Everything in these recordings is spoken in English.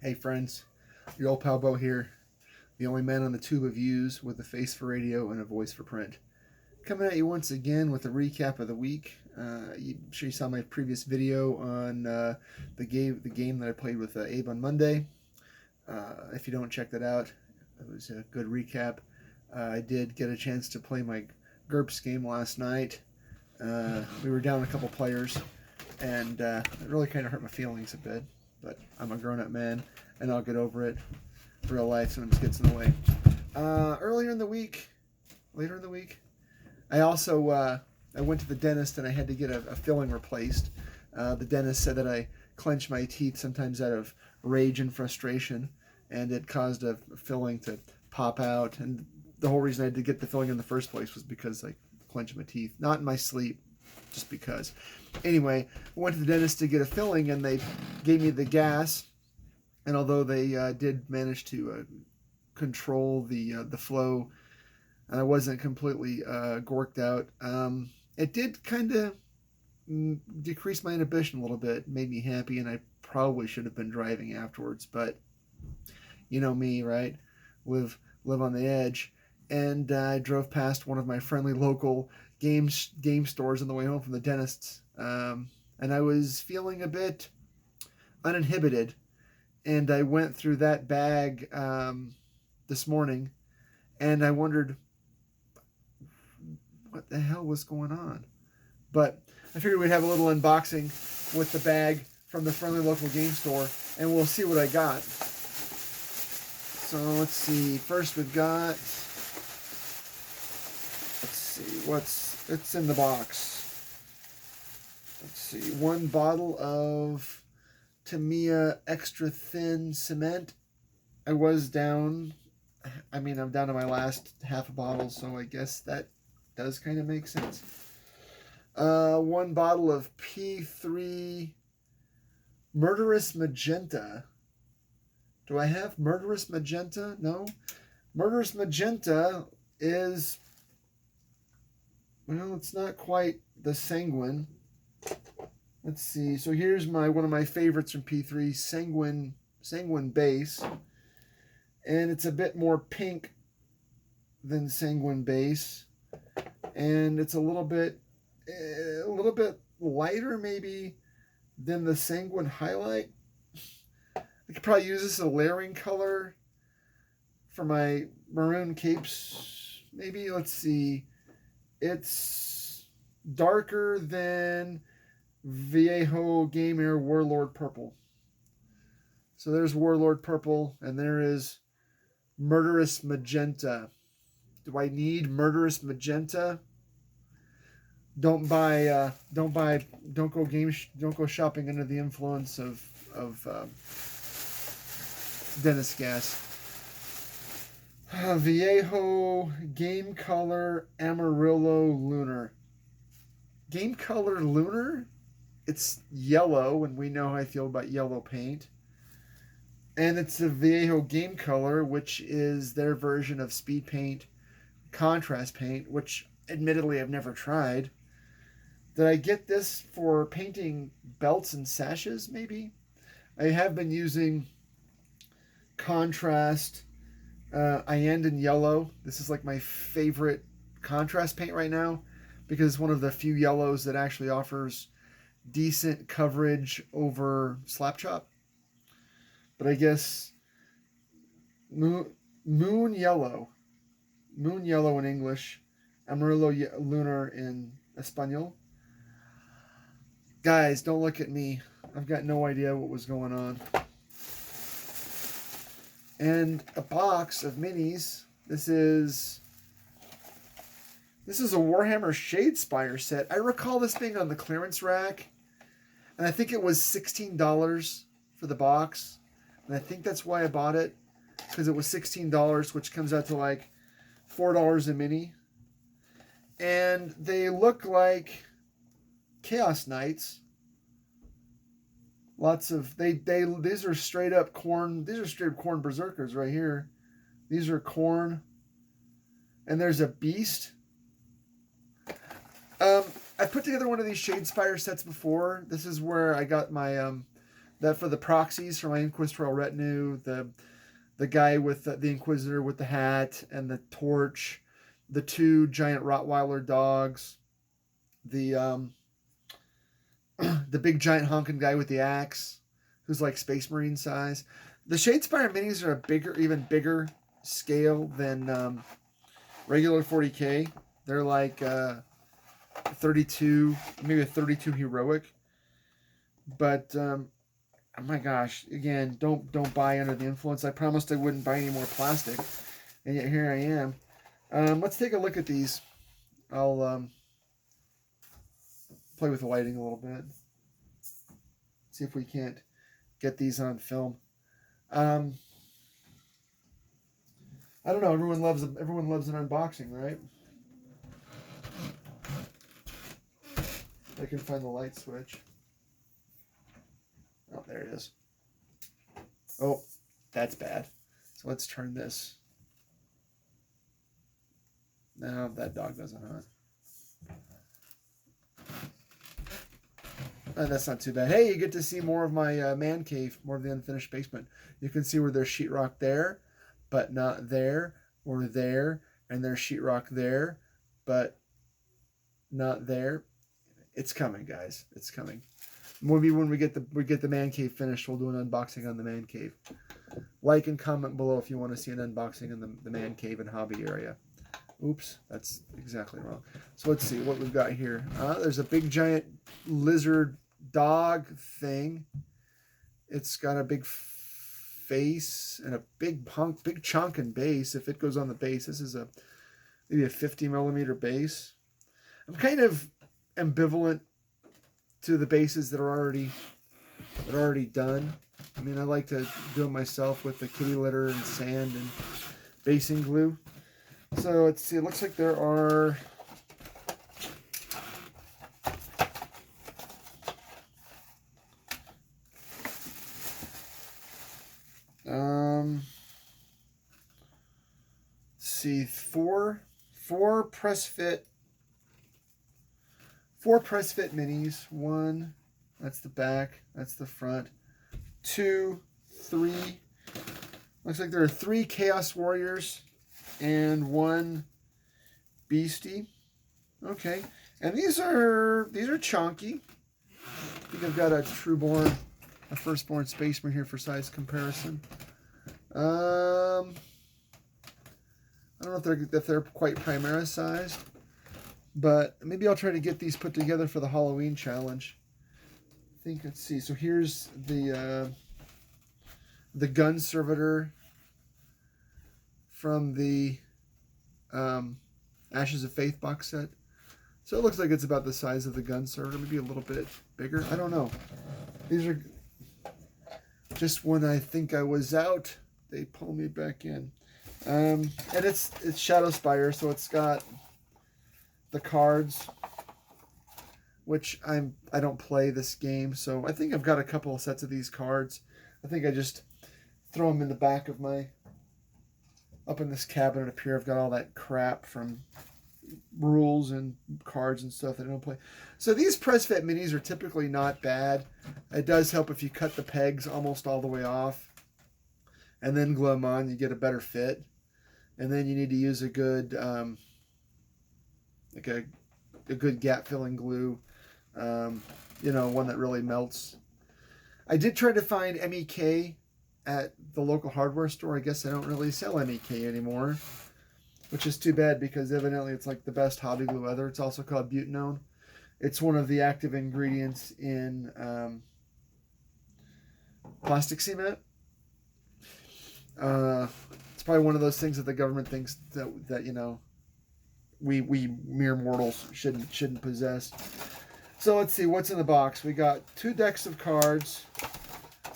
Hey friends, your old pal Bo here, the only man on the tube of views with a face for radio and a voice for print. Coming at you once again with a recap of the week. I'm sure you saw my previous video on the game that I played with Abe on Monday. If you don't check that out, it was a good recap. I did get a chance to play my GURPS game last night. We were down a couple players, and it really kind of hurt my feelings a bit. But I'm a grown-up man, and I'll get over it. Real life sometimes gets in the way. Later in the week, I also I went to the dentist and I had to get a filling replaced. The dentist said that I clench my teeth sometimes out of rage and frustration, and it caused a filling to pop out. And the whole reason I had to get the filling in the first place was because I clenched my teeth, not in my sleep, just because. Anyway, I went to the dentist to get a filling, and they gave me the gas. And although they did manage to control the flow, and I wasn't completely gorked out, it did kind of decrease my inhibition a little bit, made me happy, and I probably should have been driving afterwards. But you know me, right? Live on the edge. And I drove past one of my friendly local game stores on the way home from the dentist's, and I was feeling a bit uninhibited. And I went through that bag this morning, and I wondered what the hell was going on. But I figured we'd have a little unboxing with the bag from the friendly local game store, and we'll see what I got. So let's see. First we've got, let's see, it's in the box. Let's see, one bottle of Tamiya extra thin cement. I'm down to my last half a bottle, so I guess that does kind of make sense. One bottle of P3 Murderous Magenta. Do I have Murderous Magenta? No. Murderous Magenta is, well, it's not quite the Sanguine. Let's see. So here's one of my favorites from P3, Sanguine Base, and it's a bit more pink than Sanguine Base, and it's a little bit lighter maybe than the Sanguine Highlight. I could probably use this as a layering color for my maroon capes. Maybe, let's see. It's darker than Viejo Game Air Warlord Purple. So there's Warlord Purple, and there is Murderous Magenta. Do I need Murderous Magenta? Don't go shopping under the influence of dentist gas. Viejo Game Color Amarillo Lunar. Game Color Lunar? It's yellow, and we know how I feel about yellow paint. And it's the Viejo Game Color, which is their version of speed paint, contrast paint, which admittedly I've never tried. Did I get this for painting belts and sashes, maybe? I have been using contrast Iandan Yellow. This is like my favorite contrast paint right now, because it's one of the few yellows that actually offers decent coverage over slap chop. But I guess moon yellow in English, Amarillo Lunar in Espanol. Guys, don't look at me. I've got no idea what was going on. And a box of minis. This is a Warhammer Shadowspire set. I recall this being on the clearance rack, and I think it was $16 for the box. And I think that's why I bought it, because it was $16, which comes out to like $4 a mini. And they look like Chaos Knights. These are straight up corn. These are straight up corn berserkers right here. These are corn. And there's a beast. I put together one of these Shadespire sets before. This is where I got my that for the proxies for my Inquisitorial retinue, the guy with the Inquisitor with the hat and the torch, the 2 giant Rottweiler dogs, the the big giant honking guy with the axe, who's like Space Marine size. The Shadespire minis are a bigger, even bigger scale than regular 40K. They're like 32, maybe a 32 heroic. But oh my gosh, again, don't buy under the influence. I promised I wouldn't buy any more plastic, and yet here I am. Let's take a look at these. I'll play with the lighting a little bit. See if we can't get these on film. I don't know. Everyone loves an unboxing, right? I can find the light switch. Oh, there it is. Oh, that's bad. So let's turn this. No, that dog doesn't hunt. That's not too bad. Hey, you get to see more of my man cave, more of the unfinished basement. You can see where there's sheetrock there, but not there, or there, and there's sheetrock there, but not there. It's coming, guys. It's coming. Maybe when we get the man cave finished, we'll do an unboxing on the man cave. Like and comment below if you want to see an unboxing in the man cave and hobby area. Oops, that's exactly wrong. So let's see what we've got here. There's a big giant lizard dog thing. It's got a big face and a big chunkin base. If it goes on the base, this is maybe a 50mm base. I'm kind of ambivalent to the bases that are already done. I mean, I like to do it myself with the kitty litter and sand and basing glue. So let's see. It looks like there are let's see, four press fit minis. One, that's the back, that's the front. 2, 3. Looks like there are 3 Chaos Warriors and 1 Beastie. Okay, and these are chunky. I think I've got a Firstborn Space Marine here for size comparison. I don't know if they're quite Primera sized, but maybe I'll try to get these put together for the Halloween challenge. I think, let's see. So here's the Gun Servitor from the Ashes of Faith box set. So it looks like it's about the size of the Gun Servitor, maybe a little bit bigger. I don't know. These are just when I think I was out, they pull me back in. And it's Shadowspire, so it's got the cards, which I don't play this game, so I think I've got a couple of sets of these cards. I think I just throw them in the back of up in this cabinet up here. I've got all that crap from rules and cards and stuff that I don't play. So these press fit minis are typically not bad. It does help if you cut the pegs almost all the way off and then glue them on. You get a better fit. And then you need to use a good like a good gap filling glue, you know, one that really melts. I did try to find MEK at the local hardware store. I guess they don't really sell MEK anymore, which is too bad because evidently it's like the best hobby glue ever. It's also called butanone. It's one of the active ingredients in plastic cement. It's probably one of those things that the government thinks that you know, we mere mortals shouldn't possess. So let's see what's in the box. We got 2 decks of cards,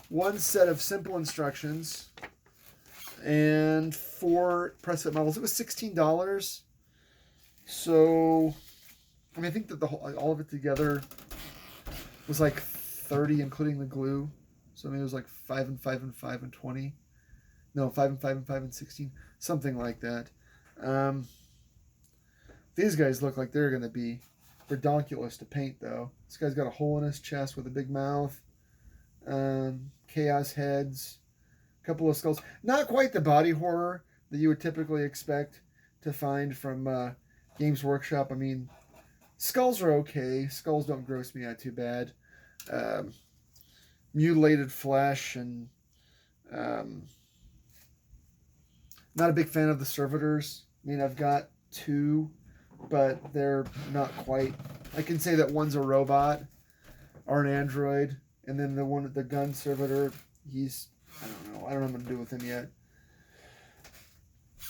1 set of simple instructions, and 4 press fit models. It was $16. So I mean, I think that all of it together was like $30, including the glue. So I mean, it was like 5 and 5 and 5 and 20. No, 5 and 5 and 5 and 16, something like that. These guys look like they're going to be redonkulous to paint, though. This guy's got a hole in his chest with a big mouth. chaos heads, a couple of skulls. Not quite the body horror that you would typically expect to find from Games Workshop. I mean, skulls are okay. Skulls don't gross me out too bad. Um, Mutilated flesh and um, not a big fan of the servitors. I mean, I've got two, but they're not quite. I can say that one's a robot or an android, and then the gun servitor, he's, I don't know what I'm gonna do with him yet.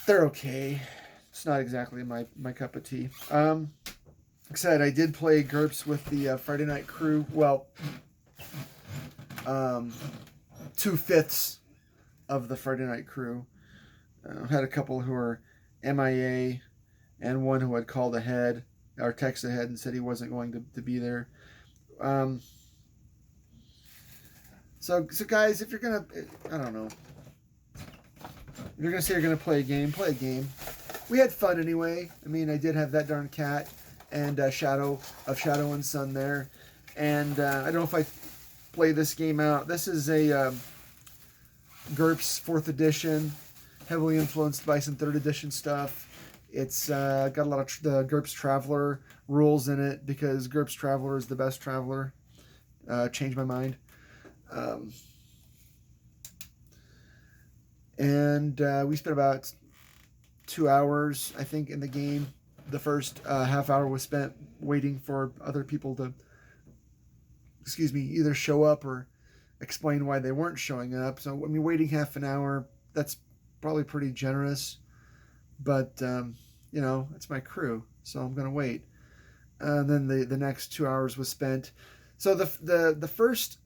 They're okay. It's not exactly my cup of tea. Like I said, I did play GURPS with the Friday Night Crew. Well, 2/5 of the Friday Night Crew. Had a couple who were MIA, and one who had called ahead or texted ahead and said he wasn't going to be there. So guys, if you're gonna, I don't know, if you're gonna say you're gonna play a game, play a game. We had fun anyway. I mean, I did have that darn cat and Shadow and Sun there, and I don't know if I play this game out. This is a GURPS 4th edition, heavily influenced by some 3rd edition stuff. It's got a lot of the GURPS Traveler rules in it because GURPS Traveler is the best Traveler. Changed my mind. And we spent about 2 hours, I think, in the game. The first half hour was spent waiting for other people to, either show up or explain why they weren't showing up. So, I mean, waiting half an hour, that's probably pretty generous. But, you know, it's my crew, so I'm going to wait. And then the next 2 hours was spent. So the first,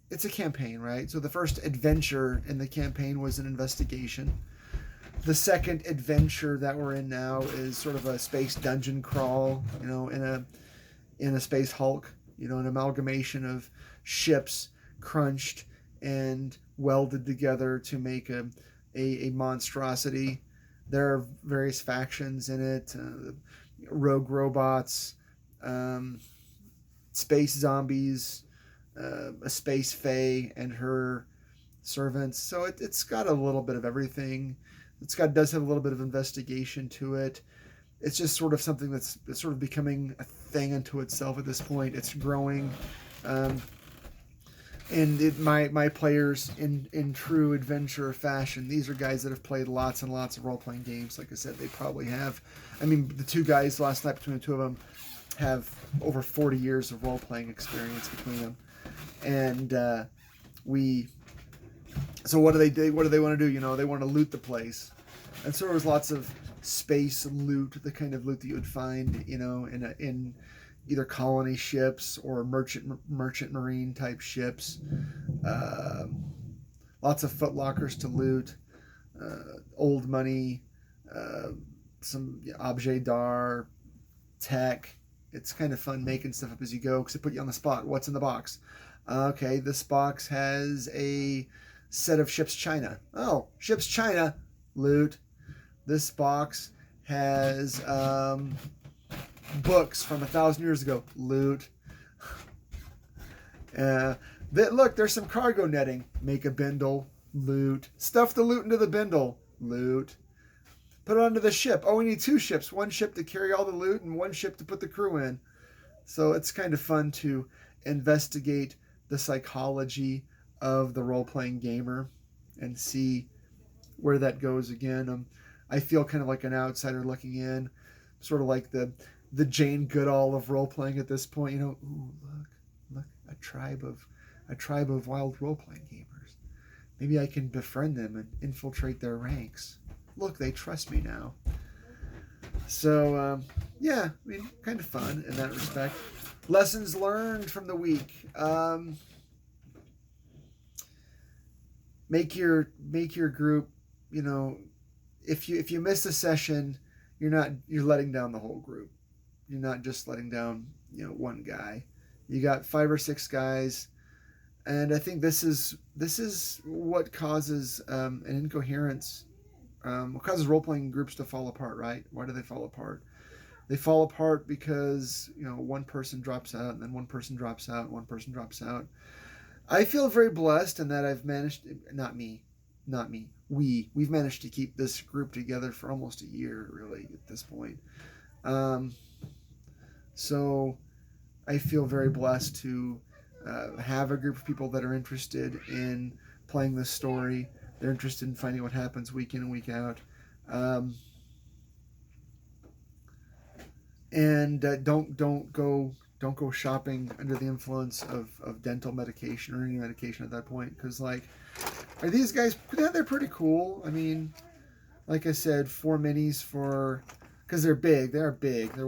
it's a campaign, right? So the first adventure in the campaign was an investigation. The second adventure that we're in now is sort of a space dungeon crawl, you know, in a space Hulk, you know, an amalgamation of ships crunched and welded together to make a monstrosity. There are various factions in it, rogue robots, space zombies, a space fae and her servants. So it's got a little bit of everything. Does have a little bit of investigation to it. It's just sort of something that's sort of becoming a thing unto itself at this point. It's growing. And my players in true adventure fashion, these are guys that have played lots and lots of role-playing games. Like I said, they probably have. I mean, the two guys last night, between the two of them, have over 40 years of role-playing experience between them. And so what do they do? What do they want to do? You know, they want to loot the place. And so there was lots of space loot, the kind of loot that you would find, you know, in either colony ships or merchant marine type ships. Lots of footlockers to loot, old money, some objet d'art, tech. It's kind of fun making stuff up as you go because they put you on the spot. What's in the box? Okay, this box has a set of ship's china. Oh, ship's china, loot. This box has books from 1,000 years ago, loot. Look, there's some cargo netting. Make a bindle, loot. Stuff the loot into the bindle, loot. Put it onto the ship. Oh, we need 2 ships. 1 ship to carry all the loot and 1 ship to put the crew in. So it's kind of fun to investigate the psychology of the role-playing gamer and see where that goes again. I feel kind of like an outsider looking in, sort of like the Jane Goodall of role-playing at this point. You know, ooh, look, a tribe of wild role-playing gamers. Maybe I can befriend them and infiltrate their ranks. Look, they trust me now. So, yeah, I mean, kind of fun in that respect. Lessons learned from the week. Make your group, you know, if you miss a session, you're letting down the whole group. You're not just letting down, you know, one guy. You got 5 or 6 guys, and I think this is what causes an incoherence. What causes role-playing groups to fall apart, right? Why do they fall apart? They fall apart because, you know, one person drops out, and then one person drops out, and one person drops out. I feel very blessed in that I've managed, not me, we've managed to keep this group together for almost a year, really, at this point. Um, so I feel very blessed to have a group of people that are interested in playing this story. They're interested in finding what happens week in and week out. Um, and don't go shopping under the influence of dental medication or any medication at that point, because like, are these guys, yeah, they're pretty cool. I mean, like I said, 4 minis for, because they're big, they're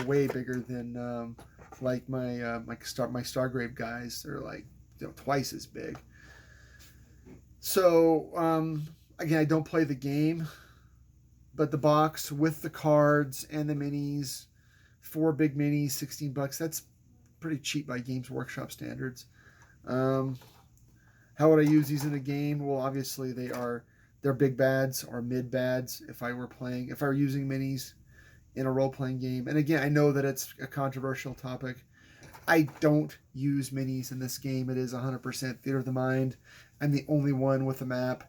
way bigger than like my Stargrave guys. They're like, twice as big. So again, I don't play the game, but the box with the cards and the minis, 4 big minis, $16. That's pretty cheap by Games Workshop standards. How would I use these in a game? Well, obviously they're big bads or mid bads. If I were using minis in a role playing game, and again, I know that it's a controversial topic. I don't use minis in this game. It is 100% theater of the mind. I'm the only one with a map.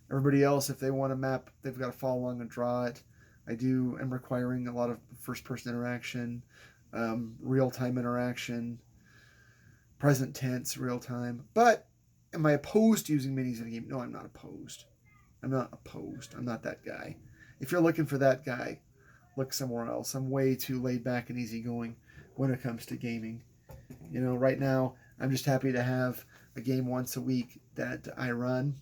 Everybody else, if they want a map, they've got to follow along and draw it. I'm requiring a lot of first-person interaction, real-time interaction, present tense, real-time. But am I opposed to using minis in a game? No, I'm not opposed. I'm not that guy. If you're looking for that guy, look somewhere else. I'm way too laid back and easygoing when it comes to gaming. Right now, I'm just happy to have a game once a week that I run.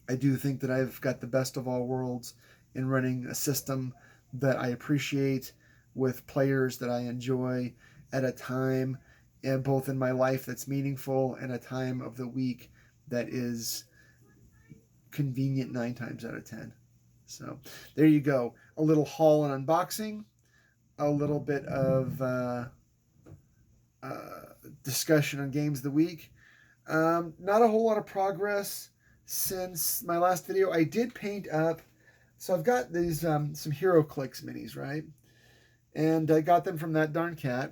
I do think that I've got the best of all worlds in running a system that I appreciate with players that I enjoy at a time, and both in my life that's meaningful and a time of the week that is convenient 9 times out of 10. So there you go. A little haul and unboxing, a little bit of discussion on games of the week. Not a whole lot of progress since my last video. I did paint up. So I've got these some HeroClix minis, right? And I got them from that darn cat.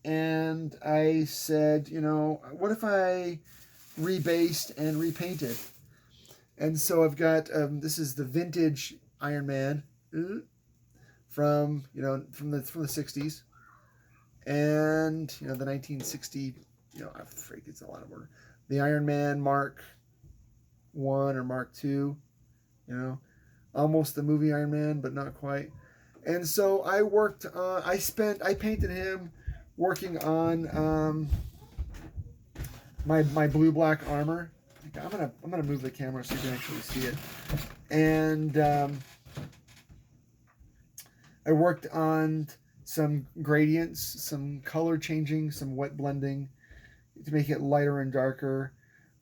And I said, what if I rebased and repainted? And so I've got, this is the vintage Iron Man from the 60s. And, the 1960, I freak, it's a lot of order. The Iron Man Mark 1 or Mark 2, almost the movie Iron Man, but not quite. And so I worked on, I painted him working on my blue-black armor. I'm gonna move the camera so you can actually see it. And I worked on some gradients, some color changing, some wet blending to make it lighter and darker.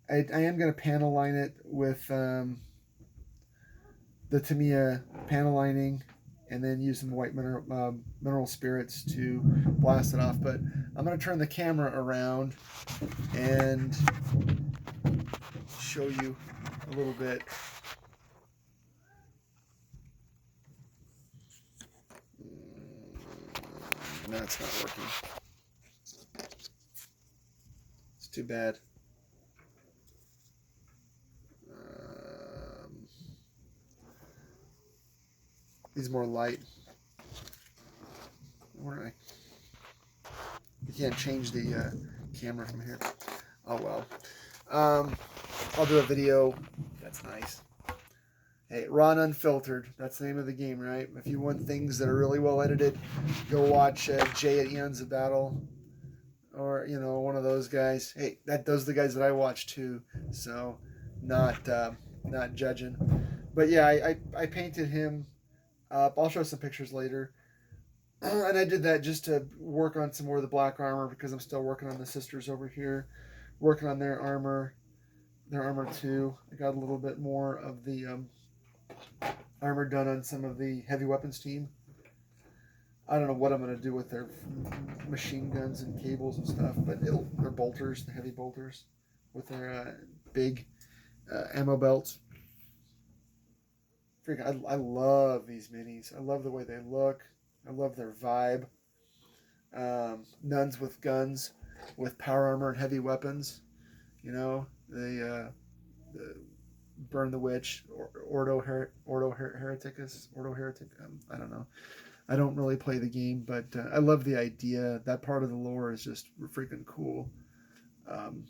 I am going to panel line it with the Tamiya panel lining, and then use some white mineral spirits to blast it off. But I'm going to turn the camera around and show you a little bit. No, it's not working. It's too bad. He's more light. Where am I? You can't change the camera from here. Oh well. I'll do a video. That's nice. Hey, raw and unfiltered. That's the name of the game, right? If you want things that are really well edited, go watch Jay at Eons of Battle, or one of those guys. Hey, those are the guys that I watch too. So, not judging, but yeah, I painted him up. I'll show some pictures later. And I did that just to work on some more of the black armor, because I'm still working on the sisters over here, working on their armor too. I got a little bit more of the armor done on some of the heavy weapons team. I don't know what I'm going to do with their machine guns and cables and stuff, but they're bolters, the heavy bolters, with their big ammo belts. I love these minis. I love the way they look. I love their vibe. Nuns with guns. with power armor and heavy weapons. You know, the Burn the Witch, Ordo Heretic. I don't know. I don't really play the game, but I love the idea. That part of the lore is just freaking cool. Um,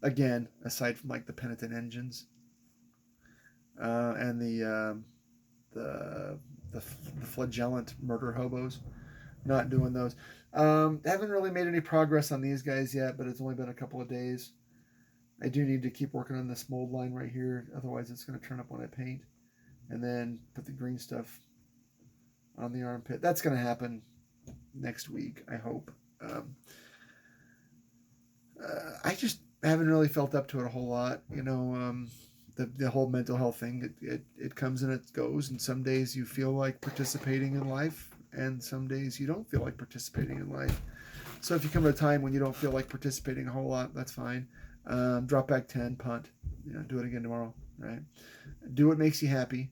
Again, aside from like the penitent engines and the, the flagellant murder hobos, not doing those. Haven't really made any progress on these guys yet, but it's only been a couple of days. I do need to keep working on this mold line right here, otherwise it's going to turn up when I paint. And then put the green stuff on the armpit. That's going to happen next week, I hope. I just haven't really felt up to it a whole lot. You know, the whole mental health thing, it comes and it goes. And some days you feel like participating in life, and some days you don't feel like participating in life. So if you come to a time when you don't feel like participating a whole lot, that's fine. Drop back 10, punt. You know, do it again tomorrow, right? Do what makes you happy.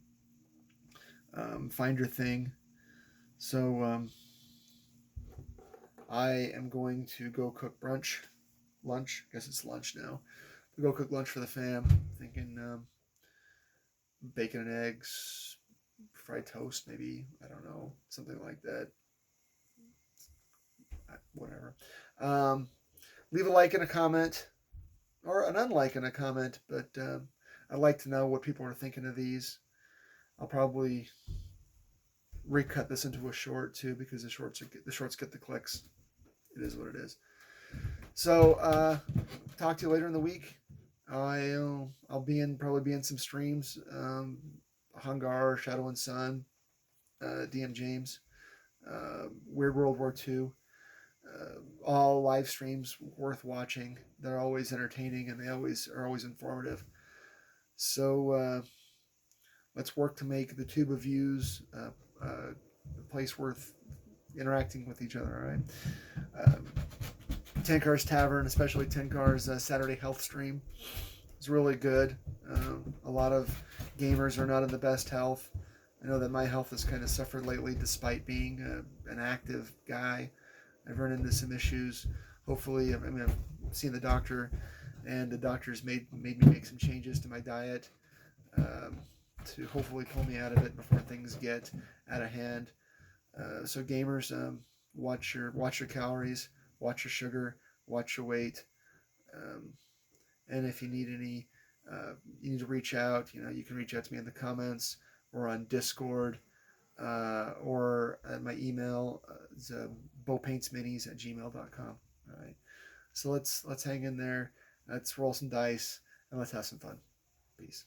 Find your thing. So I am going to go cook lunch. I guess it's lunch now. Go cook lunch for the fam. Thinking bacon and eggs, fried toast, maybe. I don't know, something like that. Whatever. Leave a like and a comment, or an unlike and a comment. But I'd like to know what people are thinking of these. I'll probably recut this into a short too, because the shorts get the clicks. It is what it is. So talk to you later in the week. I'll probably be in some streams. Hungar, Shadow and Sun, DM James, Weird World War II. All live streams worth watching. They're always entertaining and they are always informative. So let's work to make the Tube of Views a place worth interacting with each other. All right. Tenkar's Tavern, especially Tenkar's Saturday health stream, is really good. A lot of gamers are not in the best health. I know that my health has kind of suffered lately, despite being an active guy. I've run into some issues. Hopefully, I've seen the doctor, and the doctor's made me make some changes to my diet to hopefully pull me out of it before things get out of hand. So gamers, watch your calories, watch your sugar, watch your weight, and if you need any, you need to reach out. You know, you can reach out to me in the comments or on Discord, or at my email. It's bopaintsminis@gmail.com. All right, so let's hang in there. Let's roll some dice and let's have some fun. Peace.